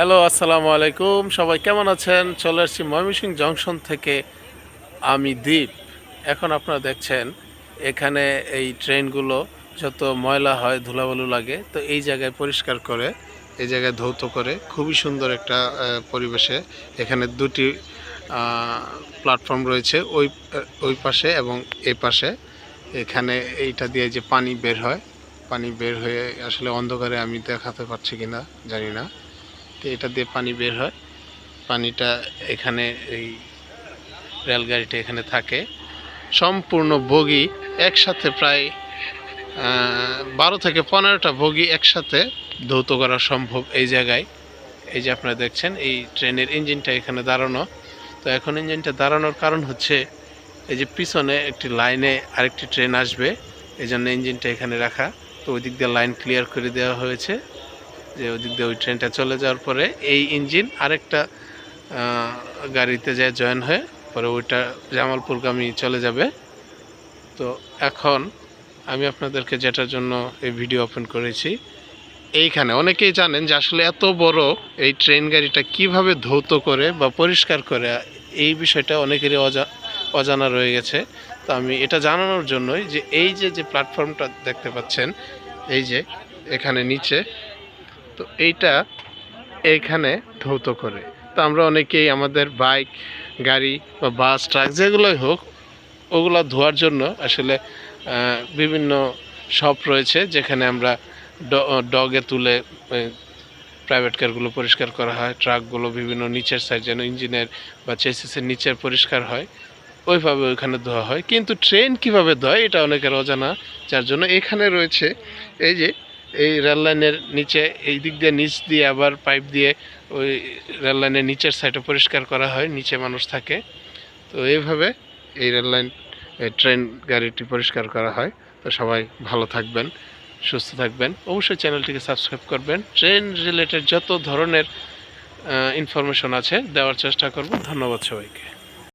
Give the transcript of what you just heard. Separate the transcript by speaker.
Speaker 1: Hello, আসসালামু আলাইকুম। সবাই কেমন আছেন? চলে আসছি ময়মনসিংহ জংশন থেকে। আমি দ্বীপ। এখন আপনারা দেখছেন এখানে এই ট্রেনগুলো যত ময়লা হয়, ধুলাবালু লাগে, তো এই জায়গায় পরিষ্কার করে, এই জায়গায় ধৌত করে খুবই সুন্দর একটা পরিবেশে। এখানে দুটি প্ল্যাটফর্ম রয়েছে, ওই পাশে এবং এই পাশে। এখানে এইটা দিয়ে যে পানি বের হয়, পানি বের হয়ে আসলে অন্ধকারে আমি দেখাতে পারছি কিনা জানি না, তো এটা দিয়ে পানি বের হয়। পানিটা এখানে এই রেলগাড়িটা এখানে থাকে। সম্পূর্ণ বগি একসাথে প্রায় 12 থেকে 15টা বগি একসাথে ধৌত করা সম্ভব এই জায়গায়। এই যে আপনারা দেখছেন এই ট্রেনের ইঞ্জিনটা এখানে দাঁড়ানো। তো এখন ইঞ্জিনটা দাঁড়ানোর কারণ হচ্ছে এই যে পিছনে একটি লাইনে আরেকটি ট্রেন আসবে, এই জন্য ইঞ্জিনটা এখানে রাখা। তো ওই দিক দিয়ে লাইন ক্লিয়ার করে দেওয়া হয়েছে, যে ওই দিক দিয়ে ওই ট্রেনটা চলে যাওয়ার পরে এই ইঞ্জিন আরেকটা গাড়িতে যায় জয়েন হয়ে, পরে ওইটা জামালপুরগামী চলে যাবে। তো এখন আমি আপনাদেরকে যেটার জন্য এই ভিডিও ওপেন করেছি, এইখানে অনেকেই জানেন যে আসলে এত বড় এই ট্রেন গাড়িটা কিভাবে ধৌত করে বা পরিষ্কার করে, এই বিষয়টা অনেকেরই অজানা রয়ে গেছে। তো আমি এটা জানানোর জন্যই যে এই যে প্ল্যাটফর্মটা দেখতে পাচ্ছেন, এই যে এখানে নিচে, তো এইটা এইখানে ধৌত করে। তো আমরা অনেকেই আমাদের বাইক, গাড়ি বা বাস, ট্রাক যেগুলোই হোক, ওগুলো ধোয়ার জন্য আসলে বিভিন্ন শপ রয়েছে যেখানে আমরা ডগে তুলে প্রাইভেট কারগুলো পরিষ্কার করা হয়, ট্রাকগুলো বিভিন্ন নিচের সাইড যেন ইঞ্জিনের বা চেসিসের নিচের পরিষ্কার হয়, ওইভাবে ওইখানে ধোয়া হয়। কিন্তু ট্রেন কিভাবে ধোয় এটা অনেকের অজানা, যার জন্য এখানে রয়েছে এই যে এই রেল লাইনের নিচে, এই দিক দিয়ে নিচ দিয়ে আবার পাইপ দিয়ে ওই রেল লাইনের নিচের সাইডে পরিষ্কার করা হয়, নিচে মানুষ থাকে। তো এইভাবে এই রেল লাইন, ট্রেন গাড়িটি পরিষ্কার করা হয়। তো সবাই ভালো থাকবেন, সুস্থ থাকবেন, অবশ্যই চ্যানেলটিকে সাবস্ক্রাইব করবেন। ট্রেন রিলেটেড যত ধরনের ইনফরমেশন আছে দেওয়ার চেষ্টা করব। ধন্যবাদ সবাইকে।